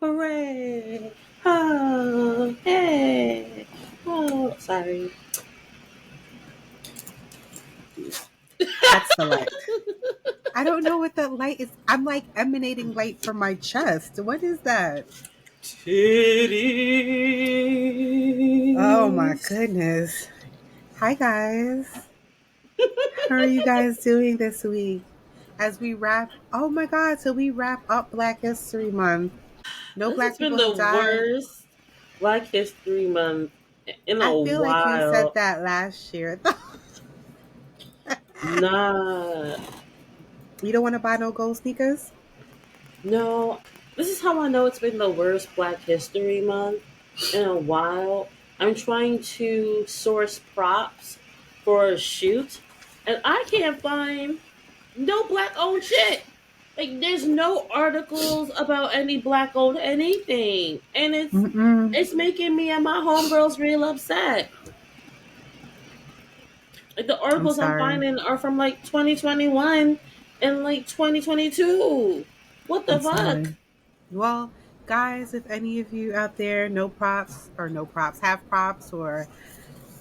Hooray! Oh, hey! Oh, sorry. That's the light. I don't know what that light is. I'm like emanating light from my chest. What is that? Oh my Titties. goodness. Hi guys. How are you guys doing this week? As we wrap, oh my God, so we wrap up Black History Month. No This has black been people have the died. worst Black History Month in I a feel like you said while. that last year. Nah, You don't want to buy no gold sneakers? no. This is how I know it's been the worst Black History Month in a while. I'm trying to source props for a shoot, and I can't find no black owned shit. Like there's no articles about any black owned anything. And Mm-mm. it's making me and my homegirls real upset. Like the I'm articles I'm sorry. finding are from like 2021 and like 2022. What the I'm fuck? sorry. Well, guys, if any of you out there know props or no props, have props or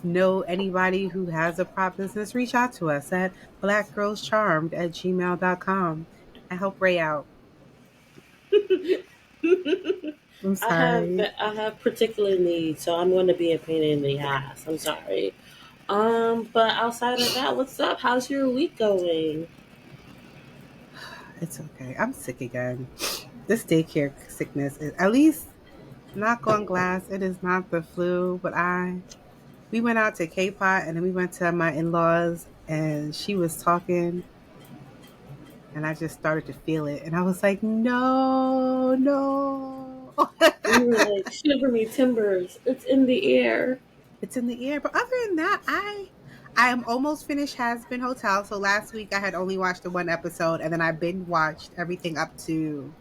know anybody who has a prop business, reach out to us at blackgirlscharmed@gmail.com. I help Ray out. I'm sorry. I have particular needs, so I'm going to be a pain in the ass. I'm sorry. But outside of that, what's up? How's your week going? It's okay. I'm sick again. This daycare sickness is, at least, knock on glass, it is not the flu, but we went out to K-Pot and then we went to my in-laws and she was talking and I just started to feel it and I was like, no, no. And you were like, shiver me timbers. It's in the air. It's in the air. But other than that, I am almost finished Has Been Hotel. So last week I had only watched the one episode and then I binge watched everything up to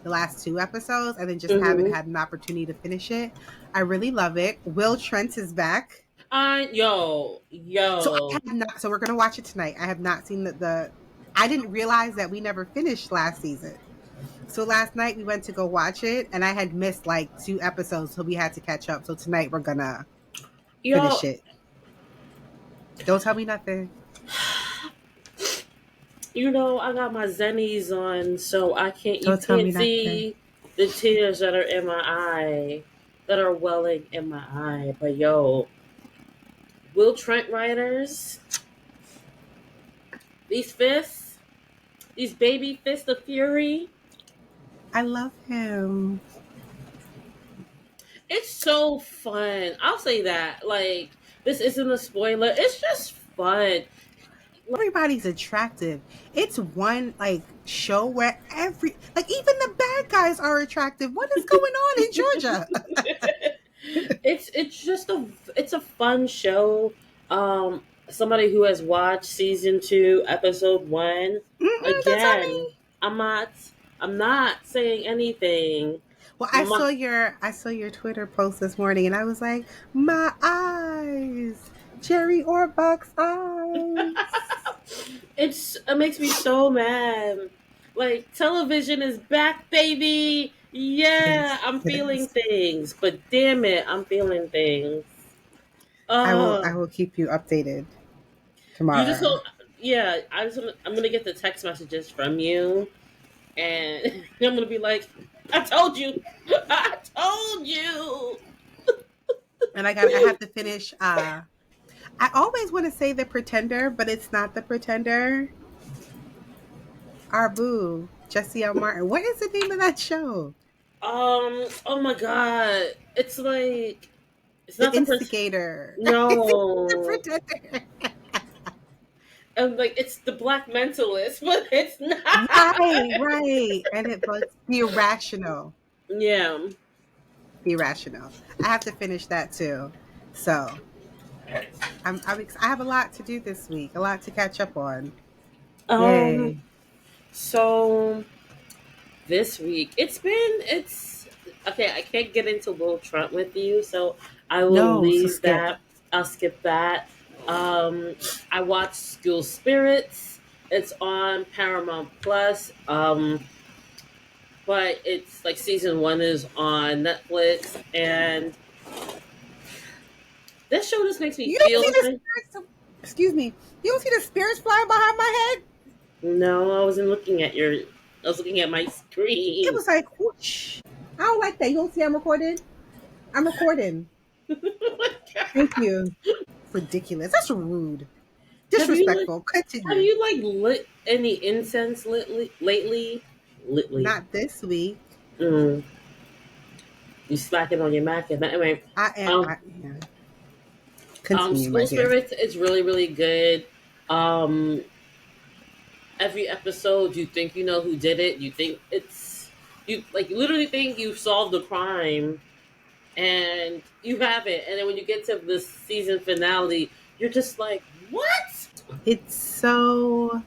the last two episodes and then just haven't Mm-hmm. had an opportunity to finish it. I really love it. Will Trent is back. Yo, So I yo. have not, so we're gonna watch it tonight. I have not seen the I didn't realize that we never finished last season. So last night we went to go watch it and I had missed like two episodes, so we had to catch up. So tonight we're gonna finish Yo, it. Don't tell me nothing. I got my zennies on, so you Don't tell me can't nothing. see the tears that are in my eye, that are welling in my eye. But yo, Will Trent writers, these fists, these baby fists of fury, I love him. it's so fun. I'll say that. Like, this isn't a spoiler. It's just fun. Everybody's attractive. It's one like show where like even the bad guys are attractive. What is going on in Georgia? It's just it's a fun show. Somebody who has watched season 2, episode 1, Don't tell again, me. I'm not I'm not saying anything. Well, My, I saw your Twitter post this morning, and I was like, my eyes, Jerry Orbach's eyes. it makes me so mad. Like, television is back, baby. It Yeah, is. I'm It feeling is. things, but damn it, I'm feeling things. I will. Uh I will keep you updated you just tomorrow. don't. Yeah, I'm gonna get the text messages from you, and I'm gonna be like, "I told you, I told you." And I have to finish. I always want to say The Pretender, but it's not The Pretender. Our boo, Jesse L. Martin. What is the name of that show? Oh my god, it's like it's The not Instigator. It's The no, Pretender. and like it's the Black Mentalist, but it's not. Right, right. And it was The Irrational. Yeah. The Irrational. I have to finish that too. So I have a lot to do this week, a lot to catch up on. Um. Yay. So this week it's okay. I can't get into Will Trump with you, so I will No, so leave skip. that. I'll skip that. I watched School Spirits. It's on Paramount Plus. but it's like season one is on Netflix, and this show just makes me You don't feel see the like, spirits. Excuse me. You don't see the spirits flying behind my head. no, I wasn't looking at your, I was looking at my It screen. was like whoosh. I don't like that. You don't see I'm recording. I'm recording. Thank you. Ridiculous. That's rude. have you like, Disrespectful. have Continue. you like lit any incense lately? Lately. Not this week. Mm, you slacking on your Mac. And anyway, I am. um, Yeah. Continue, my School dear. Spirits is really, really good. Um, every episode, you think you know who did it. You think it's, you like, you literally think you solved the crime, and you haven't. And then when you get to the season finale, you're just like, what? It's so.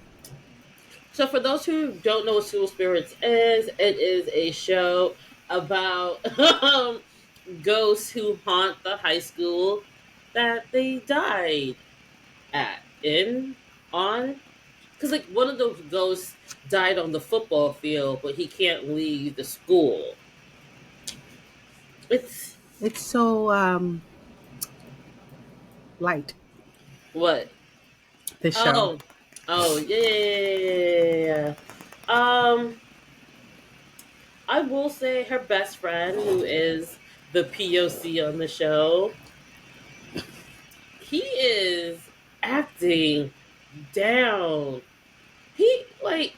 So, for those who don't know what School Spirits is, it is a show about ghosts who haunt the high school that they died at, in, on. Because, like, one of those ghosts died on the football field, but he can't leave the school. It's It's so light. what? This show. Oh, oh, yeah, yeah, yeah. I will say her best friend, who is the POC on the show, he is acting down. He like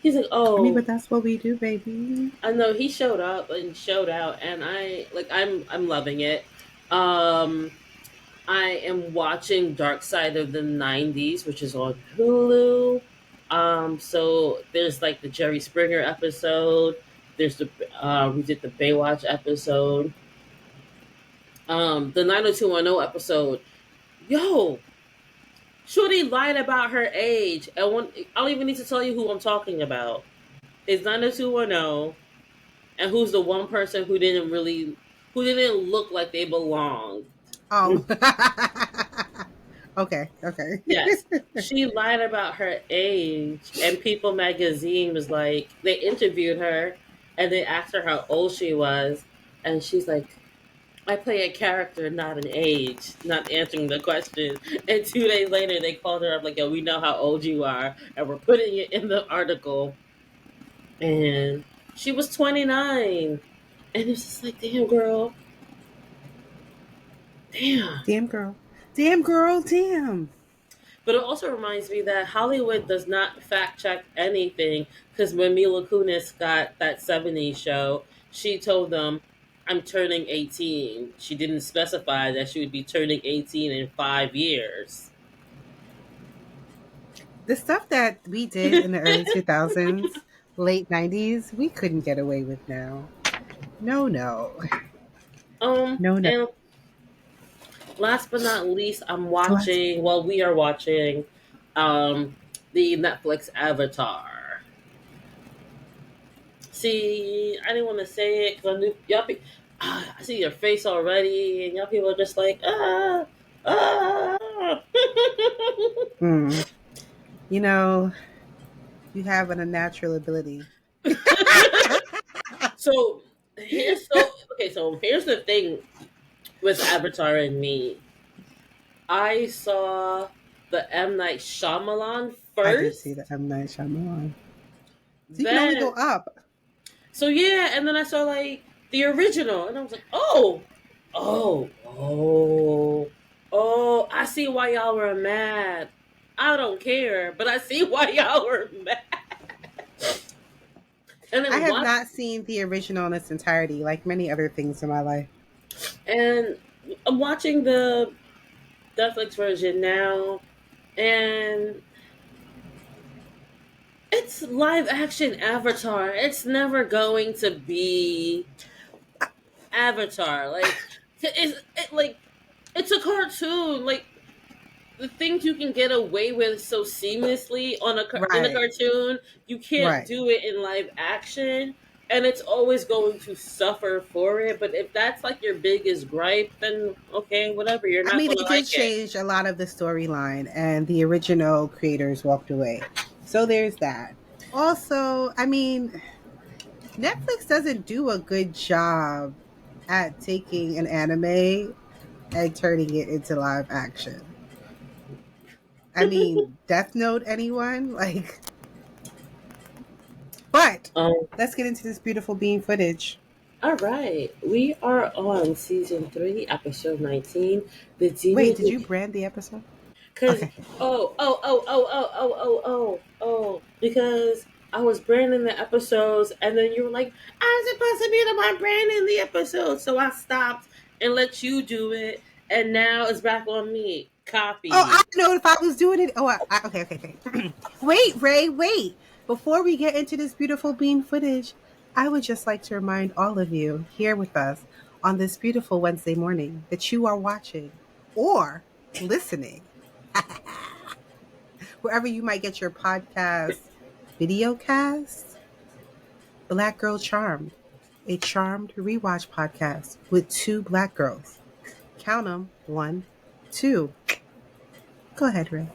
he's like, I mean, oh, but that's what we do, baby. I know he showed up and showed out, and I'm loving it. Um, I am watching Dark Side of the '90s, which is on Hulu. So there's like the Jerry Springer episode. There's the we did the Baywatch episode. The 90210 episode. Yo, Shorty lied about her age, and I don't even need to tell you who I'm talking about. It's 90210, and who's the one person who didn't look like they belonged. Um. Okay. Okay. Yes, she lied about her age, and People Magazine was like, they interviewed her, and they asked her how old she was, and she's like, I play a character, not an age, not answering the question. And 2 days later, they called her up like, yo, we know how old you are, and we're putting it in the article. And she was 29. And it's just like, damn, girl. Damn. Damn girl. Damn girl. Damn. But it also reminds me that Hollywood does not fact check anything, because when Mila Kunis got that '70s show, she told them, I'm turning 18. She didn't specify that she would be turning 18 in 5 years. The stuff that we did in the early 2000s, late 90s, we couldn't get away with now. No, no. No, no. And last but not least, Let's, we are watching um, the Netflix Avatar. See, I didn't want to say it because I knew I see your face already, and y'all people are just like, ah. mm, you know, you have an unnatural ability. so here's the thing with Avatar and me. I saw the M Night Shyamalan I did see first, the M. Night Shyamalan. So you can only go then up. so yeah, and then I saw like the original, and I was like, oh, I see why y'all were mad. I don't care, but I see why y'all were mad. And I then have watch not seen the original in its entirety, like many other things in my life. and I'm watching the Netflix version now, and it's live action Avatar. It's never going to be Avatar. Like it's a cartoon. Like the things you can get away with so seamlessly in a Right, cartoon, you can't right. do it in live action, and it's always going to suffer for it. But if that's like your biggest gripe, then okay, whatever. You're I not mean, going to they did like it. change a lot of the storyline, and the original creators walked away. So there's that. Also, I mean, Netflix doesn't do a good job at taking an anime and turning it into live action. I mean, Death Note, anyone? Like, but Um, let's get into this beautiful bean footage. all right, we are on season 3, episode 19. The Wait, demon did who, you brand the episode? because Okay. because I was branding the episodes, and then you were like, I'm supposed to be the one branding the episode, so I stopped and let you do it, and now it's back on me. Oh, I Copy. know if I was doing it. Oh, okay, okay, okay. Wait, Ray, wait. Before we get into this beautiful bean footage, I would just like to remind all of you here with us on this beautiful Wednesday morning that you are watching or listening wherever you might get your podcast video cast. Black Girl Charmed, a charmed rewatch podcast with two black girls. Count them, one, two. Go ahead, Ray.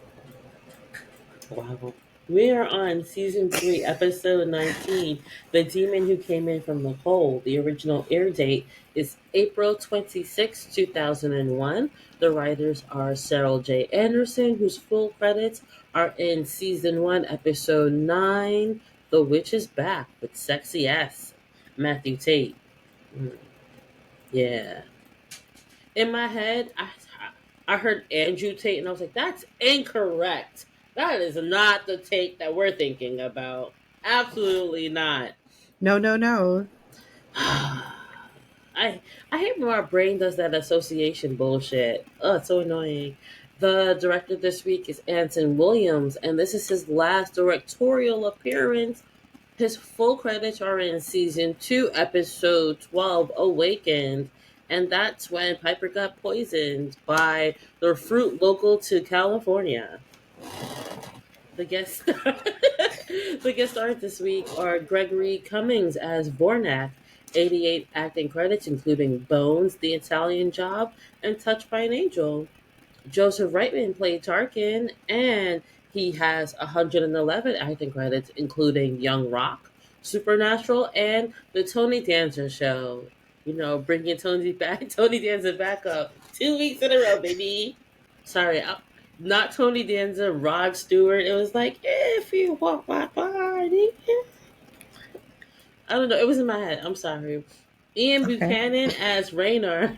Wow. We are on season 3, episode 19. The Demon Who Came In From the Cold. The original air date is April 26, 2001. The writers are Sarah J. Anderson, whose full credits are in season 1, episode 9. The Witch is Back with Sexy S. Matthew Tate. Mm, yeah. In my head, I heard Andrew Tate, and I was like, that's incorrect. That is not the Tate that we're thinking about. Absolutely not. No, no, no. I I hate when our brain does that association bullshit. Oh, it's so annoying. The director this week is Anson Williams, and this is his last directorial appearance. His full credits are in season 2, episode 12, Awakened. And that's when Piper got poisoned by the fruit local to California. The guest the guest stars this week are Gregory Cummings as Vornak, 88 acting credits including Bones, The Italian Job, and Touched by an Angel. Joseph Reitman played Tarkin, and he has 111 acting credits, including Young Rock, Supernatural, and The Tony Danza Show. You know, bringing Tony back, Tony Danza back up 2 weeks in a row, baby. Sorry, not Tony Danza, Rod Stewart. It was like, if you walk my body. I don't know. It was in my head. I'm sorry. Ian Okay. Buchanan as Raynor.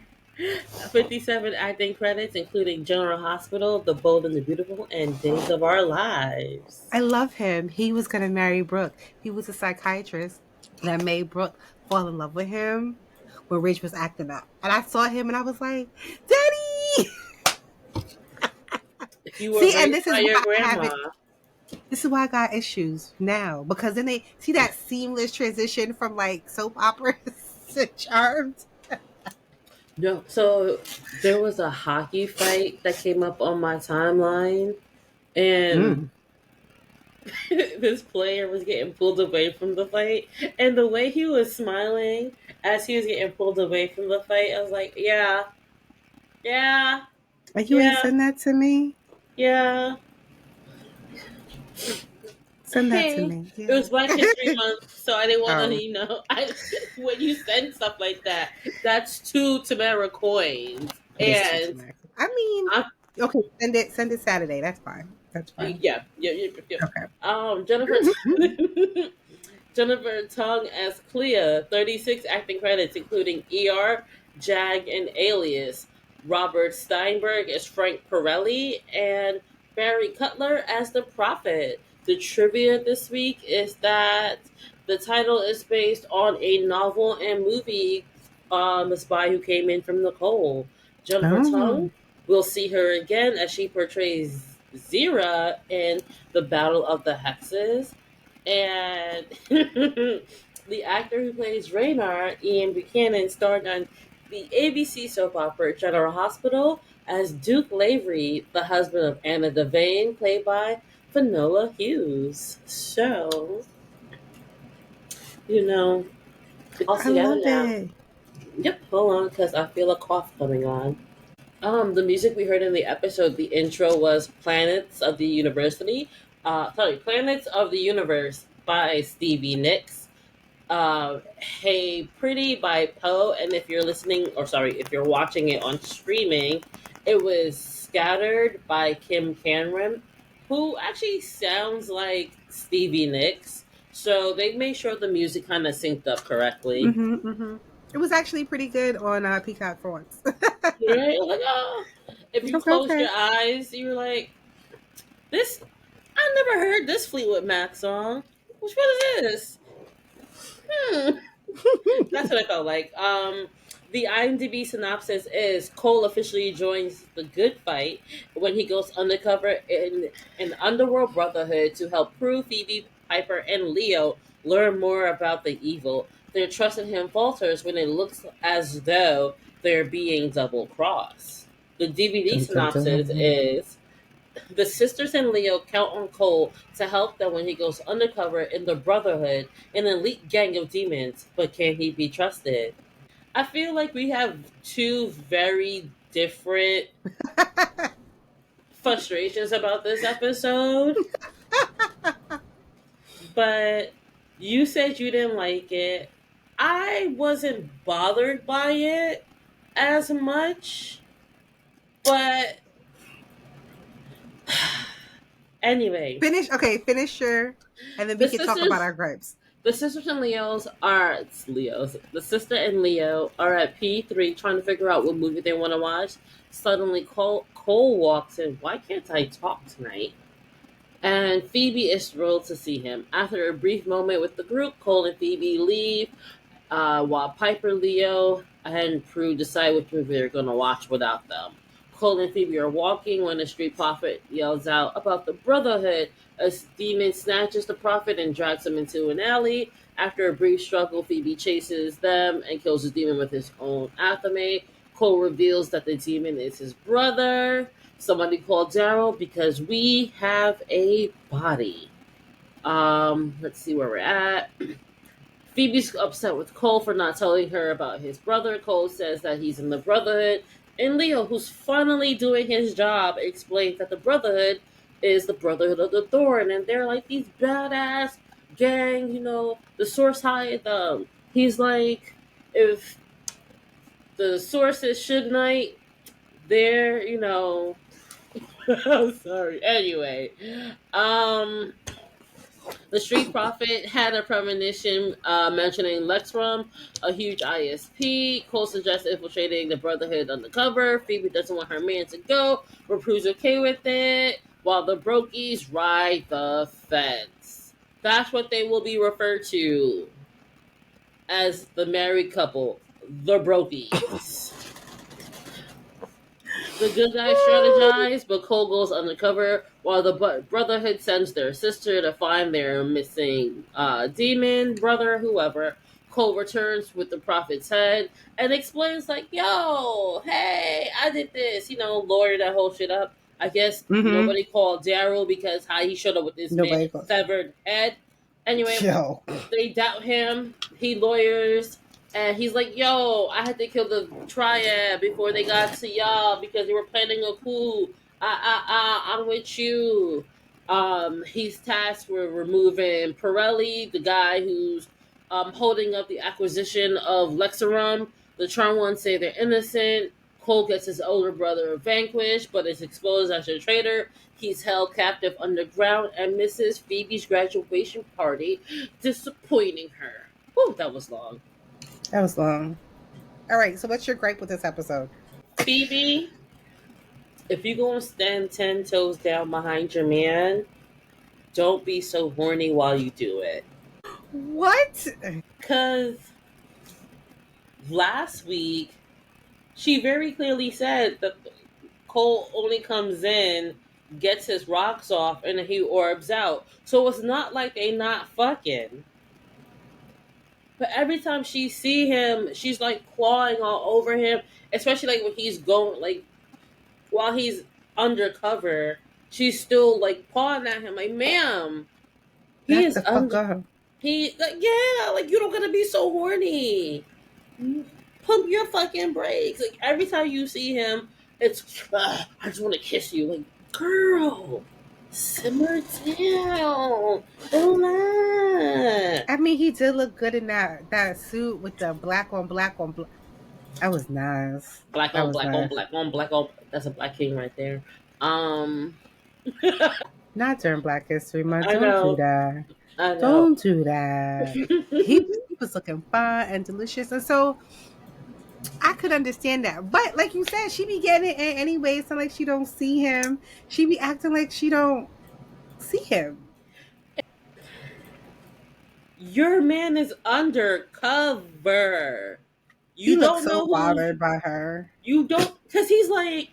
57 acting credits, including General Hospital, The Bold and the Beautiful, and Days of Our Lives. I love him. He was going to marry Brooke. He was a psychiatrist that made Brooke fall in love with him when Ridge was acting up. And I saw him and I was like, Daddy! You were See, and raised this by is your why I have grandma. it. This is why I got issues now because then they see that seamless transition from like soap operas to Charmed. No, so there was a hockey fight that came up on my timeline, and Mm. this player was getting pulled away from the fight, and the way he was smiling as he was getting pulled away from the fight, I was like, yeah, yeah, Like you ain't yeah, send that to me. yeah. Send that to Hey, me. it Yeah. was Black History Month, so I didn't want to, Oh, I when you send stuff like that, that's two Tamara coins, it is too and dramatic. I mean, I'm okay, send it. Send it Saturday. That's fine. That's fine. yeah. Okay. Jennifer Jennifer Tong as Clea, 36 acting credits, including ER, Jag, and Alias. Robert Steinberg as Frank Pirelli, and Barry Cutler as the Prophet. The trivia this week is that the title is based on a novel and movie, The Spy Who Came In From the Coal. Jennifer Oh, Tong, we'll see her again as she portrays Zira in The Battle of the Hexes. And the actor who plays Raynor, Ian Buchanan, starred on the ABC soap opera General Hospital as Duke Lavery, the husband of Anna Devane, played by Finola Hughes. So, you know, all I together love now. it. Yep, hold on, because I feel a cough coming on. The music we heard in the episode, the intro was Planets of the Universe by Stevie Nicks. Hey Pretty by Poe, and if you're listening, or sorry, if you're watching it on streaming, it was Scattered by Kim Cameron, who actually sounds like Stevie Nicks. So they made sure the music kind of synced up correctly. It was actually pretty good on Peacock for once. Right? Like, oh, if you closed Okay. your eyes, you were like, this, I never heard this Fleetwood Mac song. Which one is this? Hmm. That's what I felt like. The IMDb synopsis is Cole officially joins the Good Fight when he goes undercover in an underworld brotherhood to help Prue, Phoebe, Piper, and Leo learn more about the evil. Their trust in him falters when it looks as though they're being double crossed. The DVD Dun, dun, synopsis dun. is the sisters and Leo count on Cole to help them when he goes undercover in the Brotherhood, an elite gang of demons, but can he be trusted? I feel like we have two very different frustrations about this episode, but you said you didn't like it. I wasn't bothered by it as much, but anyway, Finish. Okay, finish your, and then we the can talk about sisters our gripes. The sisters and Leos are it's Leos. The sister and Leo are at P3 trying to figure out what movie they want to watch. Suddenly, Cole walks in. Why can't I talk tonight? And Phoebe is thrilled to see him. After a brief moment with the group, Cole and Phoebe leave while Piper, Leo, and Prue decide which movie they're going to watch without them. Cole and Phoebe are walking when a street prophet yells out about the Brotherhood. A demon snatches the prophet and drags him into an alley. After a brief struggle, Phoebe chases them and kills the demon with his own athame. Cole reveals that the demon is his brother. Somebody called Daryl because we have a body. Let's see where we're at. Phoebe's upset with Cole for not telling her about his brother. Cole says that he's in the Brotherhood. And Leo, who's finally doing his job, explains that the Brotherhood is the Brotherhood of the Thorn. And they're like these badass gang, the source hired them. He's like, if the source is Should Knight, they're, I'm sorry. Anyway, the Street Prophet had a premonition mentioning Lexrum, a huge ISP. Cole suggests infiltrating the Brotherhood undercover. Phoebe doesn't want her man to go, but Prue's okay with it, while the Brokies ride the fence. That's what they will be referred to as the married couple, the Brokies. The good guys strategize, but Cole goes undercover while the Brotherhood sends their sister to find their missing demon, brother, whoever. Cole returns with the prophet's head and explains, like, yo, hey, I did this, lawyer that whole shit up. I guess Mm-hmm. nobody called Daryl because how he showed up with his man Nobody goes. severed head. Anyway, Yo. they doubt him. He lawyers, and he's like, "Yo, I had to kill the triad before they got to y'all because they were planning a coup. I'm with you." He's tasked with removing Pirelli, the guy who's holding up the acquisition of Lexarum. The Charm Ones say they're innocent. Cole gets his older brother vanquished, but is exposed as a traitor. He's held captive underground and misses Phoebe's graduation party, disappointing her. Whew, that was long. That was long. All right. So, what's your gripe with this episode? Phoebe, if you're going to stand 10 toes down behind your man, don't be so horny while you do it. What? Because last week, she very clearly said that Cole only comes in, gets his rocks off, and he orbs out. So it's not like they not fucking. But every time she see him, she's like clawing all over him, especially like when he's going like while he's undercover, she's still like pawing at him like, "Ma'am, he Back is the fuck under up. he like yeah, like you don't gotta be so horny. Pump your fucking brakes." Like every time you see him, it's I just want to kiss you, like girl. Simmer down. Relax. I mean, he did look good in that suit with the black on black on black. That was nice. Black That on was black on nice. black on black on. That's a black king right there. Um, Not during Black History Month. I Don't do know. that. I know. Don't do that. He was looking fun and delicious, and so I could understand that. But like you said, she be getting it in anyway. It's not like she don't see him. She be acting like she don't see him. Your man is undercover. He You looks don't so know who. bothered by her. You don't, because he's like,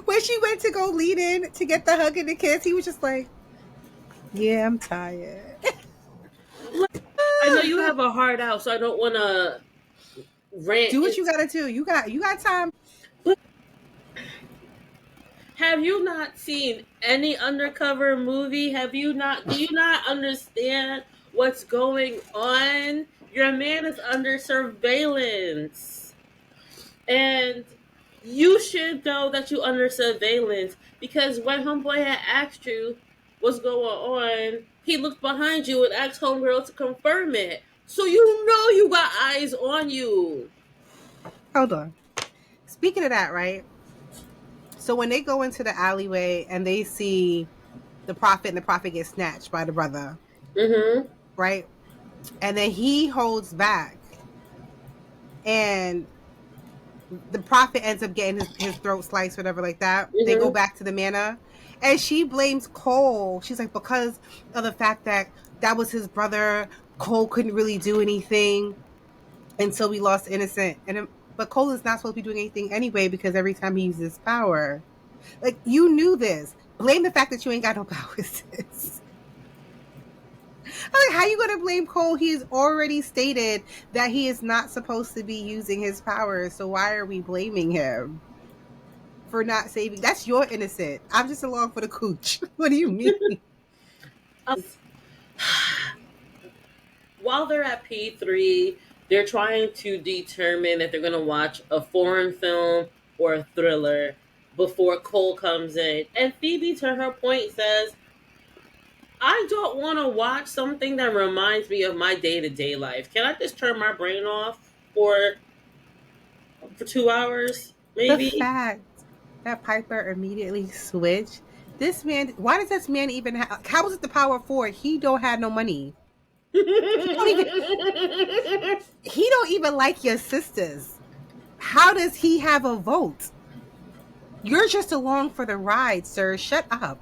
When she went to go lead in to get the hug and the kiss, he was just like, "Yeah, I'm tired." I know you have a hard out, so I don't want to rant. Do what you gotta do. You got time. But have you not seen any undercover movie? Have you not? Do you not understand what's going on? Your man is under surveillance, and you should know that you under surveillance because when homeboy had asked you what's going on, he looked behind you and asked homegirl to confirm it. So you know you got eyes on you. Hold on. Speaking of that, right? So when they go into the alleyway and they see the prophet and the prophet gets snatched by the brother, Mm-hmm. right? And then he holds back and the prophet ends up getting his throat sliced, whatever, like that. They go Mm-hmm. back to the manor, and she blames Cole. She's like, because of the fact that that was his brother, Cole couldn't really do anything, and so we lost innocent. But Cole is not supposed to be doing anything anyway because every time he uses power, like you knew this. Blame the fact that you ain't got no powers. I'm like, how you gonna blame Cole? He's already stated that he is not supposed to be using his powers. So why are we blaming him for not saving? That's your innocent. I'm just along for the cooch. What do you mean? While they're at P3, they're trying to determine if they're going to watch a foreign film or a thriller before Cole comes in. And Phoebe, to her point, says, I don't want to watch something that reminds me of my day to day life. Can I just turn my brain off for 2 hours, The maybe? fact that Piper immediately switched. This man, why does this man even have? How is it the power of four? He don't have no money. He don't even. He don't even like your sisters. How does he have a vote? You're just along for the ride, sir. Shut up.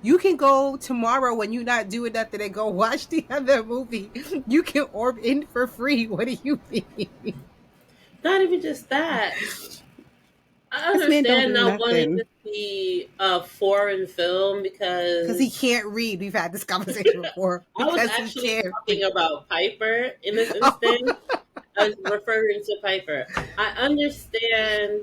You can go tomorrow when you're not doing nothing and go watch the other movie. You can orb in for free. What do you mean? Not even just that. I This man don't understand do not wanting to nothing see a foreign film because he because can't read. We've had this conversation before. I was Because he actually can't talking read. about Piper in this Oh, instance. I was referring to Piper. I understand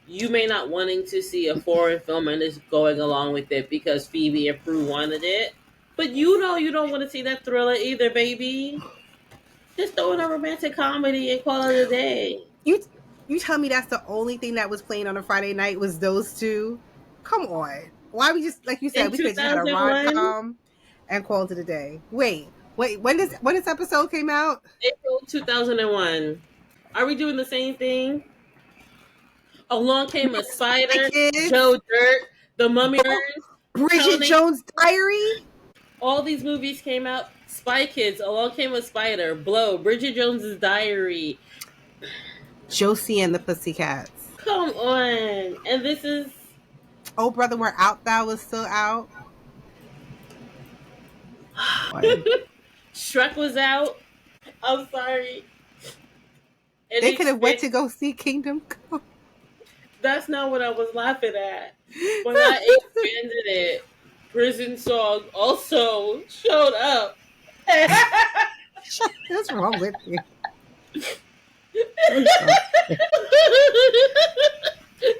you may not wanting to see a foreign film and just going along with it because Phoebe and Prue wanted it. But you know you don't want to see that thriller either, baby. Just throw in a romantic comedy and call it a day. you you tell me that's the only thing that was playing on a Friday night was those two? Come on. Why we just like you In said, we could have just had a rom 2001, com and called it a day. Wait, when this episode came out? April 2001. Are we doing the same thing? Along came a My spider, kids. Joe Dirt, the Mummy Oh, Earns, Bridget counting. Jones' Diary. All these movies came out. Spy Kids, Along Came a Spider, Blow, Bridget Jones's Diary. Josie and the Pussycats. Come on. And this is Oh brother, where out thou was still out. On. Shrek was out. I'm sorry. And They could have went to expand go see Kingdom Come. that's not what I was laughing at. When I expanded it, Prison Song also showed up. What's wrong with you? I'm sorry.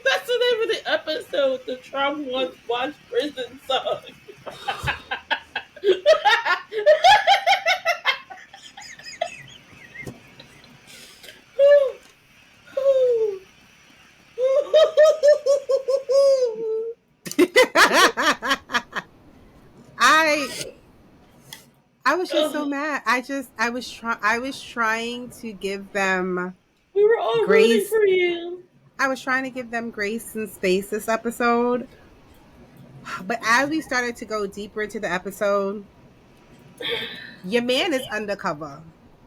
That's the name of the episode. The Trump once watched Prison Song. was just so mad. I was trying to give them We were all rooting grace. for you. I was trying to give them grace and space this episode. But as we started to go deeper into the episode, your man is undercover.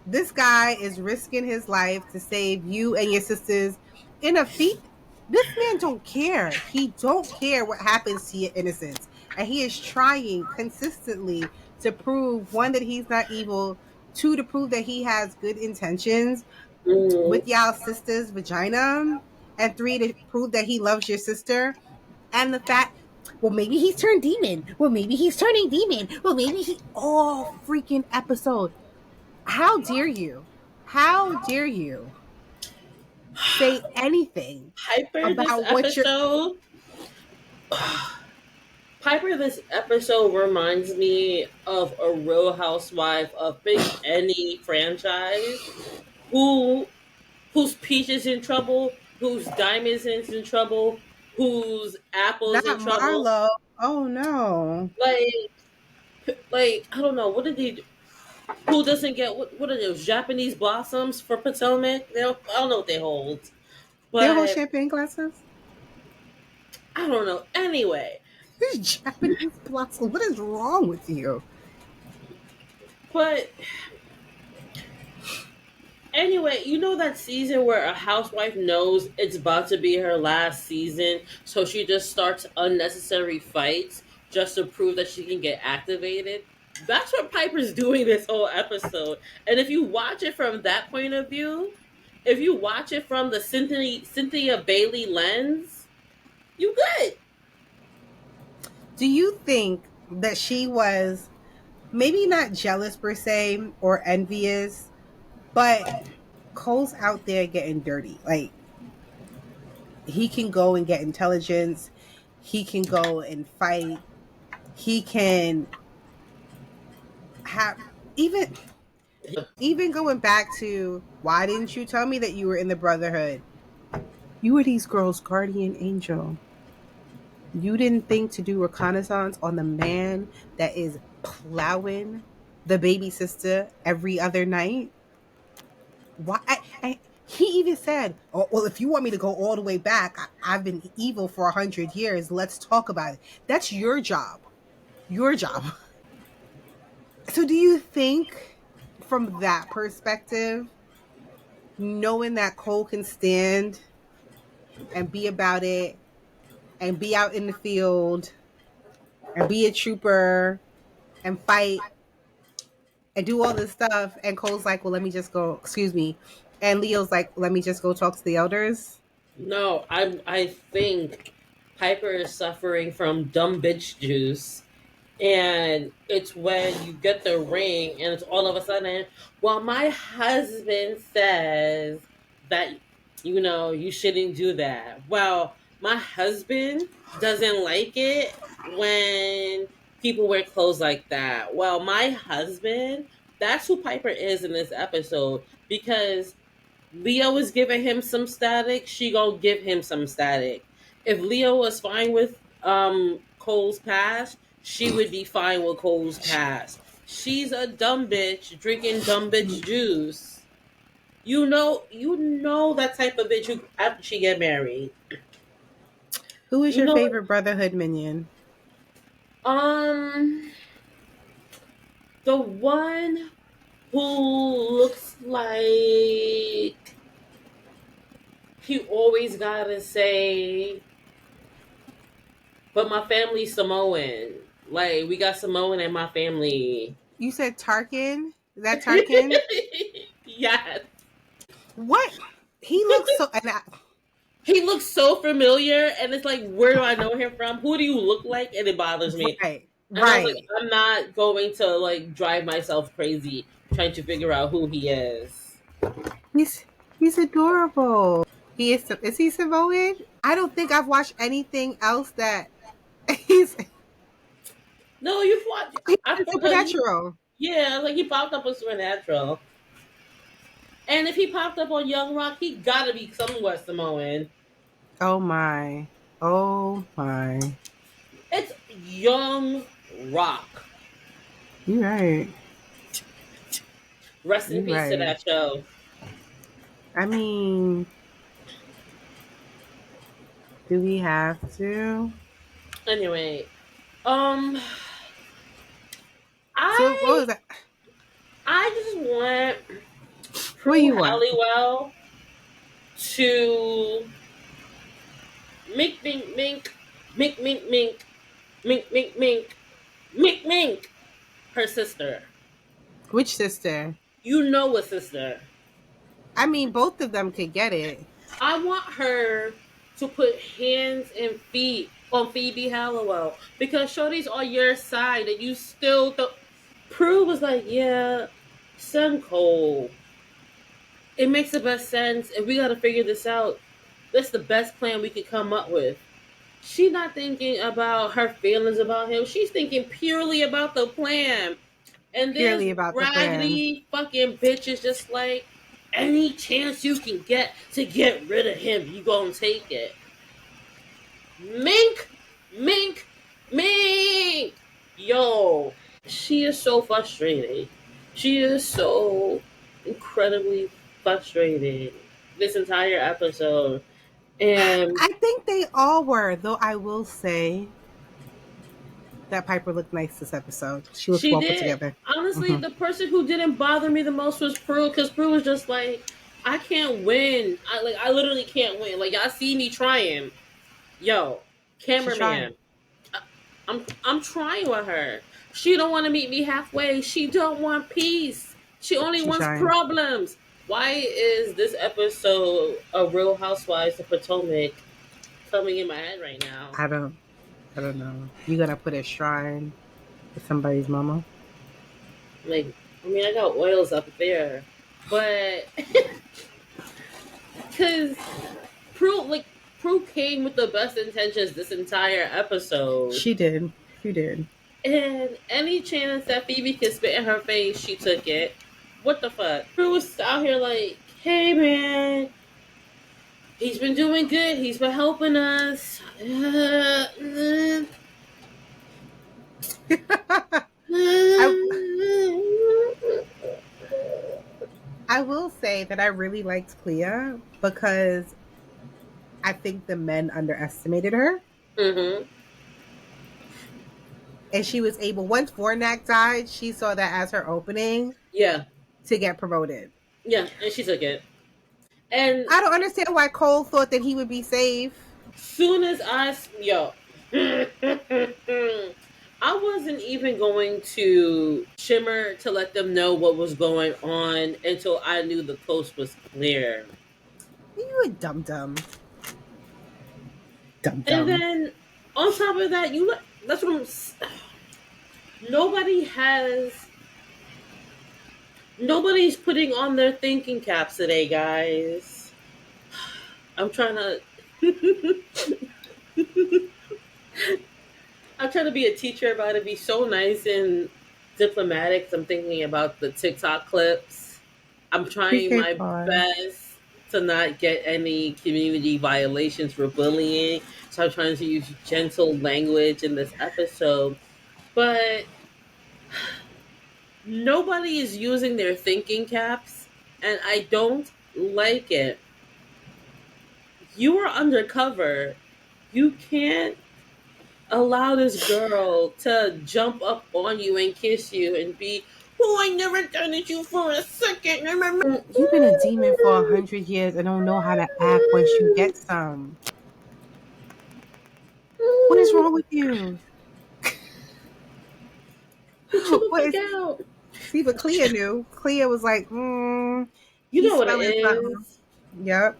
This guy is risking his life to save you and your sisters in a feat. This man don't care. He don't care what happens to your innocence. And he is trying consistently to prove, one, that he's not evil, two, to prove that he has good intentions Mm. with y'all sister's vagina, and three, to prove that he loves your sister. And the fact, well, maybe he's turned demon. Well, maybe he's turning demon. Well, maybe he, all freaking episode. How dare you? How dare you say anything Piper this about what you're. episode. Piper this episode reminds me of a Real Housewife of pick any franchise who whose peach is in trouble, whose diamonds is in trouble, whose apple is in Not trouble. Marlo. Oh no. Like I don't know what did he. Who doesn't get what are those Japanese blossoms for Potomac? I don't know what they hold, They hold but champagne glasses? I don't know. Anyway, Japanese blossom. What is wrong with you? but anyway, you know that season where a housewife knows it's about to be her last season, so she just starts unnecessary fights just to prove that she can get activated? That's what Piper's doing this whole episode. And if you watch it from that point of view, if you watch it from the Cynthia Bailey lens, you good. Do you think that she was maybe not jealous per se or envious, but Cole's out there getting dirty? Like, he can go and get intelligence, he can go and fight, he can have, even going back to, why didn't you tell me that you were in the Brotherhood? You were these girls' guardian angel. You didn't think to do reconnaissance on the man that is plowing the baby sister every other night? Why? He even said, "Oh, well, if you want me to go all the way back, I've been evil for 100 years. Let's talk about it." That's your job. Your job. So, do you think, from that perspective, knowing that Cole can stand and be about it and be out in the field and be a trooper and fight and do all this stuff, and Cole's like, "Well, let me just go, excuse me," and Leo's like, "Let me just go talk to the elders"? No, I think Piper is suffering from dumb bitch juice, and it's when you get the ring and it's all of a sudden, well, my husband says that you shouldn't do that. Well, my husband doesn't like it when people wear clothes like that. Well, my husband, that's who Piper is in this episode, because Leo is giving him some static, she gonna give him some static. If Leo was fine with Cole's past, she would be fine with Cole's past. She's a dumb bitch drinking dumb bitch juice. You know that type of bitch who after she get married. Who is You your know favorite Brotherhood minion? um the one who looks like he always gotta say, but my family's Samoan. Like we got Samoan in my family. You said Tarkin. Is that Tarkin? Yes. What? He looks so. And He looks so familiar, and it's like, where do I know him from? Who do you look like? And it bothers me. right, And I was like, right. I'm not going to like drive myself crazy trying to figure out who he is. He's he's adorable. He is. Is he Samoan? I don't think I've watched anything else that he's. No, you've watched. He's I in forgot. Supernatural. Yeah, like he popped up on Supernatural, and if he popped up on Young Rock, he gotta be somewhat Samoan. Oh my. Oh my. It's Young Rock. You're right. Rest in You peace to right. that show. I mean, do we have to? Anyway, um, So what I was that? I just want What Prue you want? Halliwell to mink mink mink mink mink mink mink mink mink mink mink her sister. Which sister? You know a sister. I mean, both of them could get it. I want her to put hands and feet on Phoebe Halliwell because Shorty's on your side and you still don't. Prue was like, yeah, send Cole. It makes the best sense and we got to figure this out. That's the best plan we could come up with. She's not thinking about her feelings about him. She's thinking purely about the plan. And this Purely about the plan. raggedy fucking bitch is just like, any chance you can get to get rid of him, you gonna take it. Mink, mink, mink. Yo, she is so frustrated. She is so incredibly frustrated this entire episode. And I think they all were, though I will say that Piper looked nice this episode. She looked she well put did. together. Honestly, Hmm. the person who didn't bother me the most was Prue, because Prue was just like, I can't win. I literally can't win. Like y'all see me trying. Yo, She tried. cameraman, I'm trying with her. She don't want to meet me halfway. She don't want peace. She only She wants tried. problems. Why is this episode of Real Housewives of Potomac coming in my head right now? I don't. I don't know. You gonna put a shrine with somebody's mama? Like, I mean, I got oils up there, but because Prue came with the best intentions this entire episode. She did. She did. And any chance that Phoebe could spit in her face, she took it. What the fuck? Prue was out here like, hey man, he's been doing good. He's been helping us. I I will say that I really liked Clea because I think the men underestimated her. Mm-hmm. And she was able, once Vornak died, she saw that as her opening Yeah, to get promoted. yeah, and she took it. And I don't understand why Cole thought that he would be safe. soon as yo, I wasn't even going to shimmer to let them know what was going on until I knew the coast was clear. You a dum dum. Dum And dum. then on top of that, that's what nobody has. Nobody's putting on their thinking caps today, guys. I'm trying to. I'm trying to be a teacher about it. Be so nice and diplomatic. I'm thinking about the TikTok clips. I'm trying PK my pod. best to not get any community violations for bullying. So I'm trying to use gentle language in this episode. But nobody is using their thinking caps, and I don't like it. You are undercover. You can't allow this girl to jump up on you and kiss you and be, oh, I never done it you for a second. You've been a demon for 100 years and don't know how to act once you get some. What is wrong with you? You chill the What fuck is out. See, but Clea knew. Clea was like, You he's know what it smelling something. is. Yep.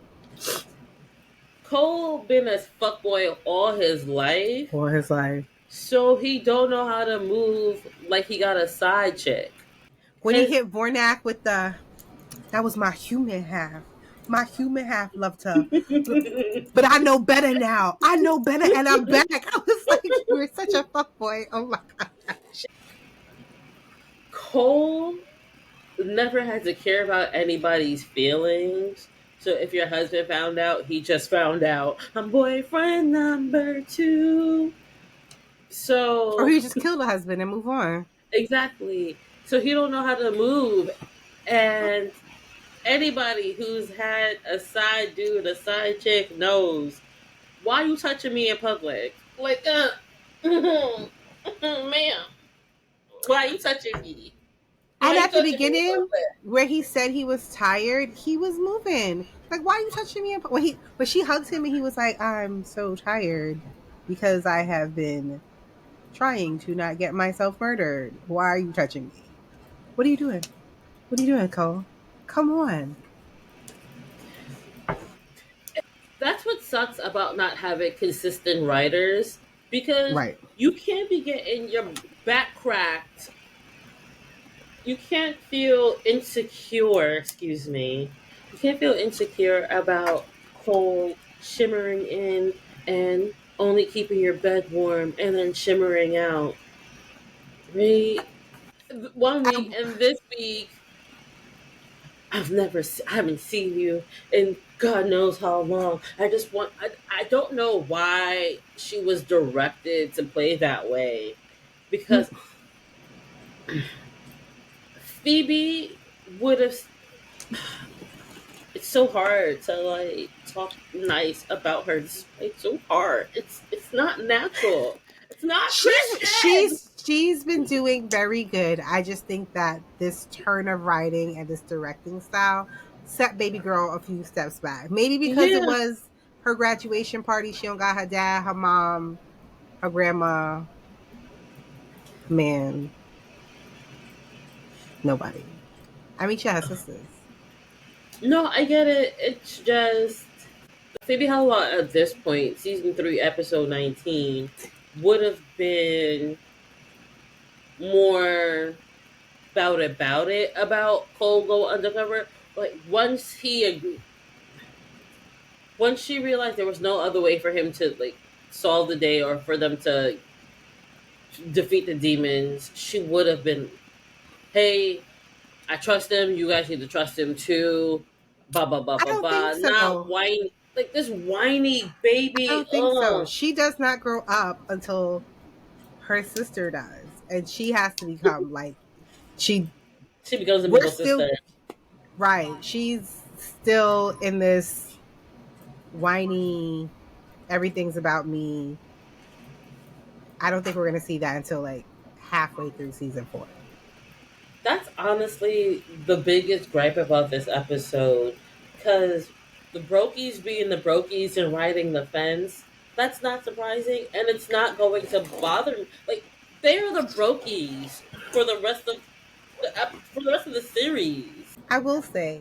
Cole been a fuckboy all his life, For his life. so he don't know how to move like he got a side chick. When he Cause hit Vornak with that was my human half. My human half loved her. But I know better now. I know better and I'm back. I was like, you were such a fuckboy. Oh my God. Cole never had to care about anybody's feelings. So if your husband found out, he just found out. I'm boyfriend number two. Or So he just killed the husband and move on. exactly. So he don't know how to move. And anybody who's had a side dude, a side chick knows why you touching me in public. Like, ma'am, why you touching me? Why And you at the touching me in beginning, public? where he said he was tired, he was moving. Like, why are you touching me? When she hugged him and he was like, "I'm so tired because I have been trying to not get myself murdered. Why are you touching me? What are you doing? What are you doing, Cole? Come on." That's what sucks about not having consistent writers because Right. you can't be getting your back cracked. You can't feel insecure, excuse me. You can't feel insecure about Cole shimmering in and only keeping your bed warm and then shimmering out. Right? One week I, and this week, I haven't seen you in God knows how long. I don't know why she was directed to play that way because Phoebe would have. It's so hard to like talk nice about her. It's like so hard. It's not natural. It's not Christian. she's been doing very good. I just think that this turn of writing and this directing style set baby girl a few steps back. Maybe because it Yeah. was her graduation party. She don't got her dad, her mom, her grandma, man, nobody. I mean, she has sisters. No, I get it. It's just Phoebe Halwell at this point, season 3, episode 19, would have been more about it about Cole go undercover. Like once she realized there was no other way for him to like solve the day or for them to defeat the demons, she would have been, hey, I trust him. You guys need to trust him too. Ba ba ba I ba don't think ba. Not so. whiny like this whiny I baby. don't think so. Oh, She does not grow up until her sister does, and she has to become like she. she becomes a We're middle sister. still right. She's still in this whiny. Everything's about me. I don't think we're gonna see that until like halfway through season 4. That's honestly the biggest gripe about this episode, because the Brokies being the Brokies and riding the fence. That's not surprising, and it's not going to bother me. Like they are the Brokies for the rest of for the rest of the series. I will say,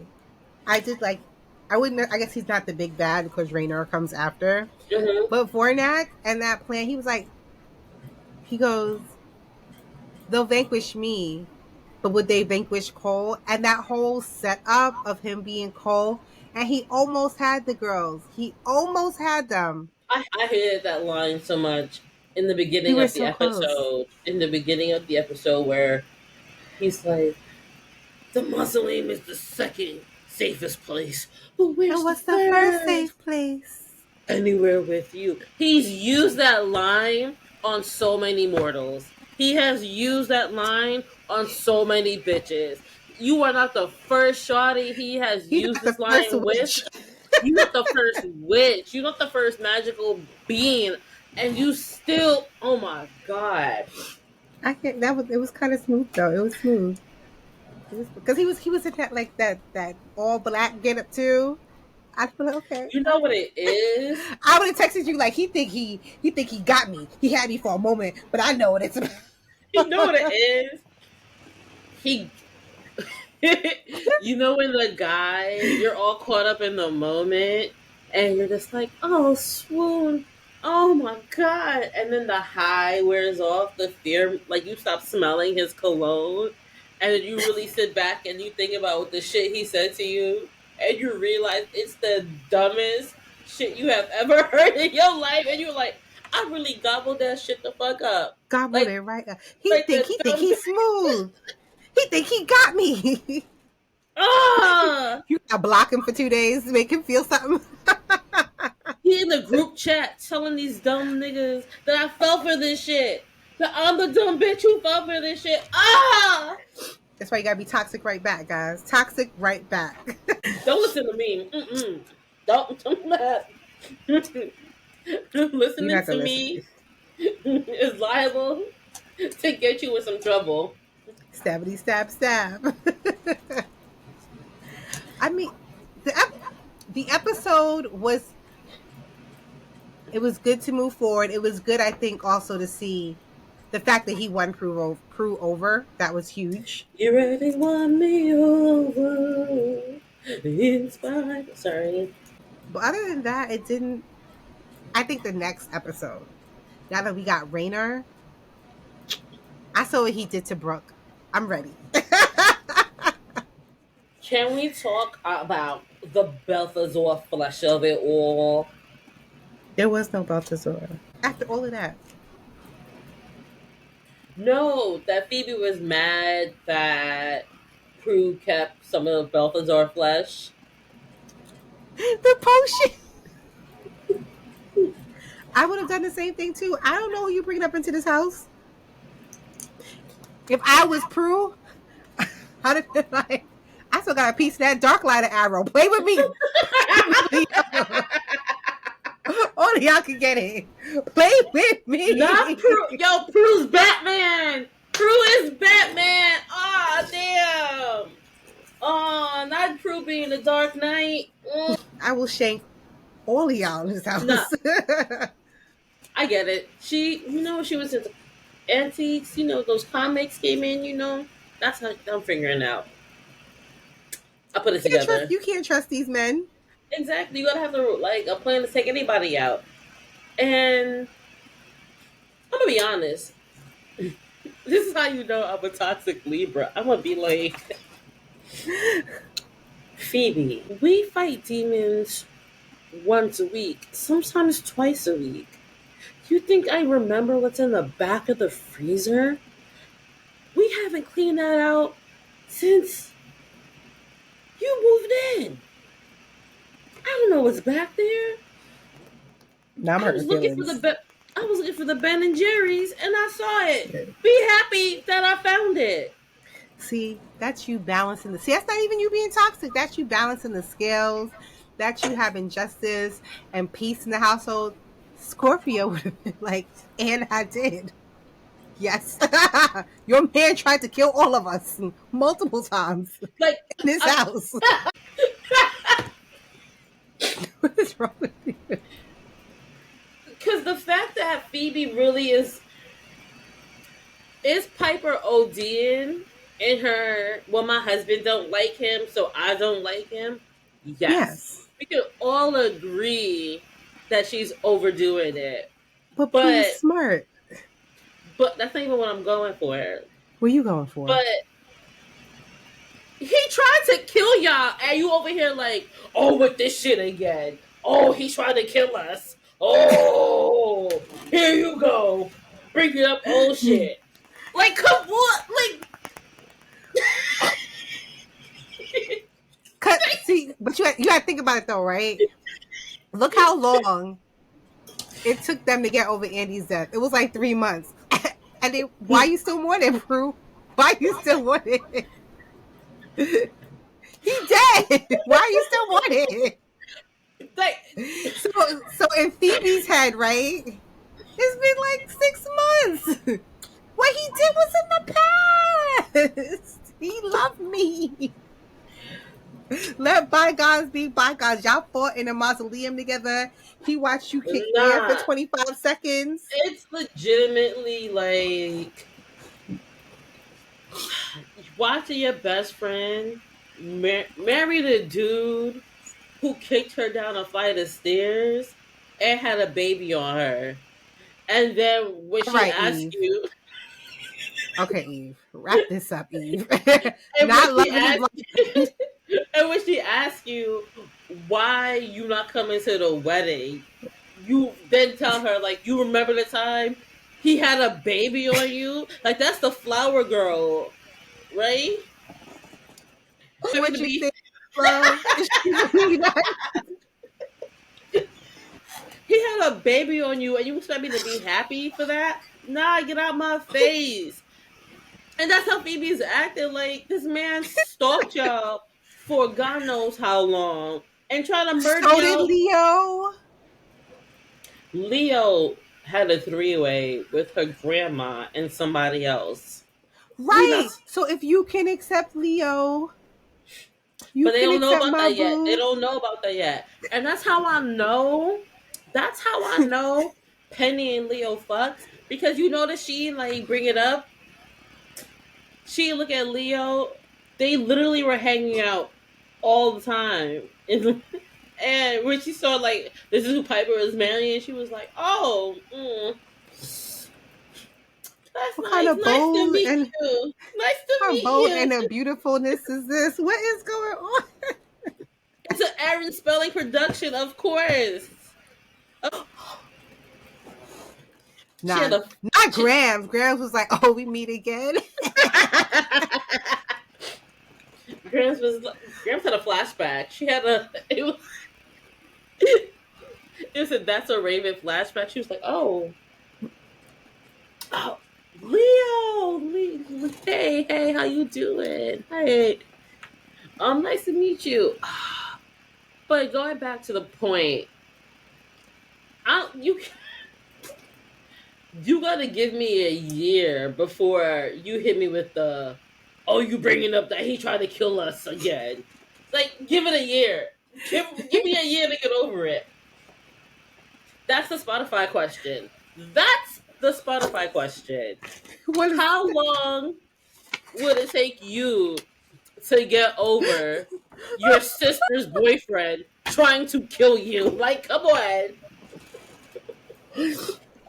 I did like. I wouldn't. I guess he's not the big bad because Raynor comes after. Hmm. But Vornak and that plan, he was like, he goes, they'll vanquish me, but would they vanquish Cole? And that whole setup of him being Cole, and he almost had the girls. He almost had them. I hated that line so much in the We beginning were of the so close. episode. In the beginning of the episode, where he's like, "The mausoleum is the second safest place, but And where's the what's the first first? safe place? Anywhere with you." He's used that line on so many mortals. He has used that line on so many bitches. You are not the first shawty he has He's used not the this first line with. witch. You're not the first witch. You're not the first magical being, and you still. Oh my god! I can't. That was. It was kind of smooth though. It was smooth. It was because he was in that like that all black get up too. I'd be like, okay, You all know what right. it is. I would have texted you like he think he got me. He had me for a moment, but I know what it's about. You know what it is. He you know when the guy, you're all caught up in the moment and you're just like, oh, swoon. Oh my god. And then the high wears off, the fear, like you stop smelling his cologne. And then you really sit back and you think about the shit he said to you. And you realize it's the dumbest shit you have ever heard in your life. And you're like, I really gobbled that shit the fuck up. Gobbled Like, it right up. He like think the he think dumb. he's smooth. He think he got me. Ah! You gotta block him for 2 days to make him feel something. He in the group chat telling these dumb niggas that I fell for this shit. That I'm the dumb bitch who fell for this shit. Ah! That's why you gotta be toxic right back, guys. Toxic right back. Don't listen to me. Mm-mm. Don't. You're Listening not to gonna listen. me is liable to get you in some trouble. Stabity stab stab. I mean, the episode was, it was good to move forward. It was good, I think, also to see the fact that he won Prue over. That was huge. You really won me over. Inspired. Sorry. But other than that, it didn't. I think the next episode, now that we got Rainer, I saw what he did to Brooke. I'm ready. Can we talk about the Balthazar flesh of it all? There was no Baltazar. After all of that, No, that Phoebe was mad that Prue kept some of the Balthazar flesh. the potion. I would have done the same thing too. I don't know who you bringing up into this house. If I was Prue, I'd have been like, I still got a piece of that dark lighter arrow. Play with me. Only y'all can get it. Play with Not me. Prue. Yo, Prue's Batman. Prue is Batman. Ah, damn. Oh, not Prue being the Dark Knight. I will shank all of y'all in this Nah, house. I get it. She was into antiques. Those comics came in. That's how I'm figuring out. I put it together. You can't trust these men. Exactly. You gotta have a plan to take anybody out. And I'm gonna be honest. This is how you know I'm a toxic Libra. I'm gonna be like, Phoebe, we fight demons once a week, sometimes twice a week. You think I remember what's in the back of the freezer? We haven't cleaned that out since you moved in. I don't know what's back there. Now I'm I was hurting looking for the feelings. be- I was looking for the Ben and Jerry's, and I saw it. Yeah. Be happy that I found it. See, that's you balancing the. See, that's not even you being toxic. That's you balancing the scales. That's you having justice and peace in the household. Scorpio would have been like, and I did. Yes. Your man tried to kill all of us multiple times Like, in his house. What is wrong with you? because the fact that Phoebe really is Piper ODing in her. Well, my husband don't like him, so I don't like him. Yes, Yes. we can all agree that she's overdoing it, But Prue is but smart. that's not even what I'm going for. What are you going for? But he tried to kill y'all, and you over here like, oh, with this shit again. Oh, he tried to kill us. Oh, here you go, bring it up old shit. Like, come on, like. See, but you got to think about it though, right? Look how long it took them to get over Andy's death. It was like 3 months. And they, why you still want it, Prue? Why you still want it? He dead. Why you still want it? Like, So in Phoebe's head, right? It's been like 6 months. What he did was in the past. He loved me. Let bygones be bygones. Y'all fought in a mausoleum together. He watched you kick air for nah, 25 seconds. it's legitimately like watching your best friend marry the dude who kicked her down a flight of stairs and had a baby on her. And then when All she right, asks Eve. you, Okay, Eve. Wrap this up, Eve. and when Not she loving his asks, life. and when she asks you why you not coming to the wedding, you then tell her like you remember the time he had a baby on you. Like that's the flower girl, right? I mean to What you be think, love? he had a baby on you, and you expect me to be happy for that? Nah, get out my face. And that's how Phoebe's acting. Like this man stalked y'all for God knows how long and trying to murder So did y'all. Leo. Leo had a three-way with her grandma and somebody else. We not, Right. So if you can accept Leo, you but they can don't know accept about my that yet. They boo. don't know about that yet. And that's how I know. That's how I know Penny and Leo fucked because you notice she like bring it up. She look at Leo. They literally were hanging out all the time. And when she saw like this is who Piper is marrying, she was like, "Oh, that's What kind nice. of Nice to bold meet and you. Nice to how meet bold you." and a beautifulness is this? What is going on? It's an Aaron Spelling production, of course. She Nah, had a not she, Grams. Grams was like, "Oh, we meet again." Grams was Grams had a flashback. She had a it was a That's a Raven flashback. She was like, oh, hey, how you doing? Hey, nice to meet you. But going back to the point, I you gotta give me a year before you hit me with the oh you bringing up that he tried to kill us again. Like give it a year. Give me a year to get over it. That's the Spotify question. That's the Spotify question. What is How long would it take you to get over your sister's boyfriend trying to kill you? Like, come on.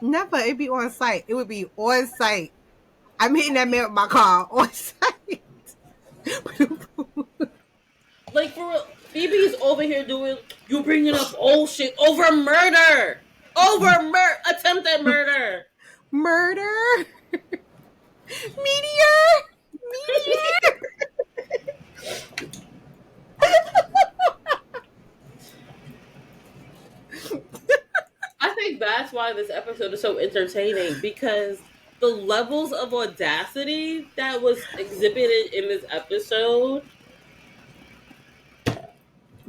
never? It'd be on site. It would be on site. I'm hitting that man with my car on site. Like for real, Phoebe's over here doing you bringing up old shit over murder, attempted murder. Murder, meteor, meteor. I think that's why this episode is so entertaining because the levels of audacity that was exhibited in this episode.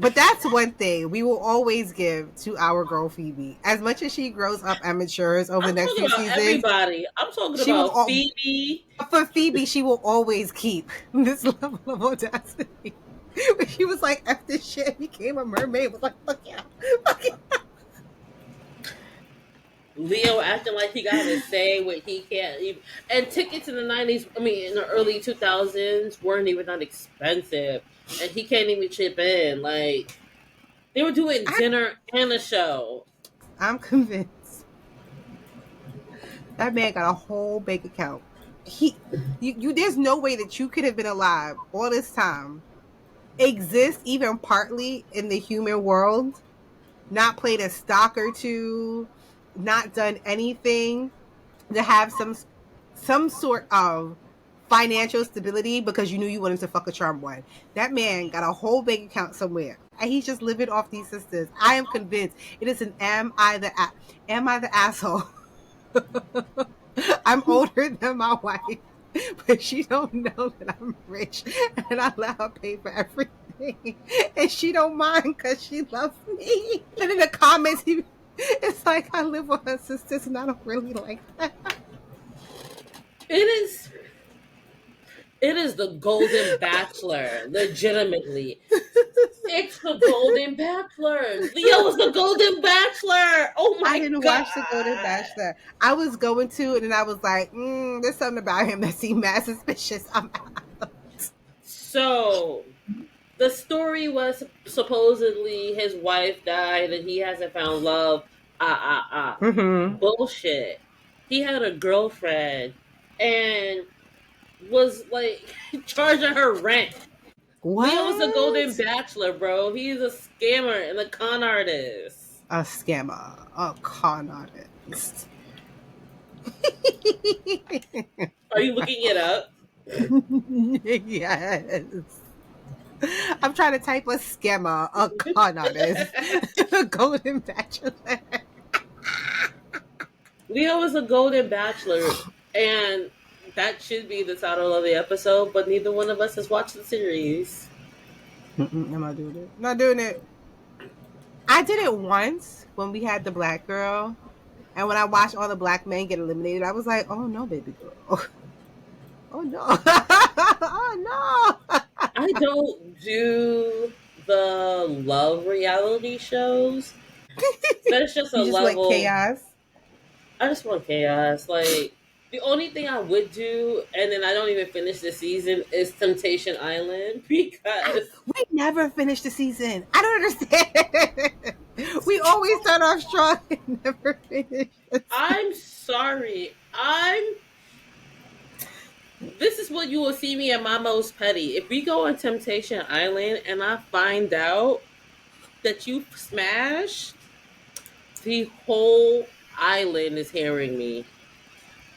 But that's one thing we will always give to our girl Phoebe. As much as she grows up and matures over I'm the next talking few about seasons, everybody. I'm talking she will about all, Phoebe. for Phoebe, she will always keep this level of audacity. When she was like, F this shit, became a mermaid, was like, fuck yeah. Fuck yeah. Leo acting like he got to say what he can't even. And tickets in the 90s, I mean, in the early 2000s, weren't even that expensive. And he can't even chip in. Like, they were doing dinner and a show. I'm convinced that man got a whole bank account. There's no way that you could have been alive all this time, exist even partly in the human world, not played a stock or two, not done anything to have some sort of financial stability because you knew you wanted to fuck a charm one. That man got a whole bank account somewhere, and he's just living off these sisters. I am convinced it is an am I the asshole? I'm older than my wife, but she don't know that I'm rich and I let her pay for everything, and she don't mind because she loves me. And in the comments, it's like I live with her sisters, and I don't really like that. It is. It is the Golden Bachelor, legitimately. It's the Golden Bachelor. Leo was the Golden Bachelor. Oh I my didn't god. watch the Golden Bachelor. I was going to, and then I was like, there's something about him that seemed mad suspicious. I'm out. So the story was supposedly his wife died and he hasn't found love. Mm-hmm. Bullshit. He had a girlfriend and was like charging her rent. Leo's a golden What? bachelor, bro. He's a scammer and a con artist. A scammer, a con artist. Are you looking it up? Yes. I'm trying to type a scammer, a con artist, a golden bachelor. Leo is a golden bachelor, and That should be the title of the episode, but neither one of us has watched the series. I'm not doing it. Not doing it. I did it once when we had the black girl, and when I watched all the black men get eliminated, I was like, "Oh no, baby girl! Oh no! Oh no!" I don't do the love reality shows. That's just a You just like level. chaos. I just want chaos. Like the only thing I would do, and then I don't even finish the season, is Temptation Island because We never finished the season. I don't understand. We always start off strong and never finish. I'm sorry. I'm. This is what you will see me at my most petty. If we go on Temptation Island and I find out that you smashed, the whole island is hearing me.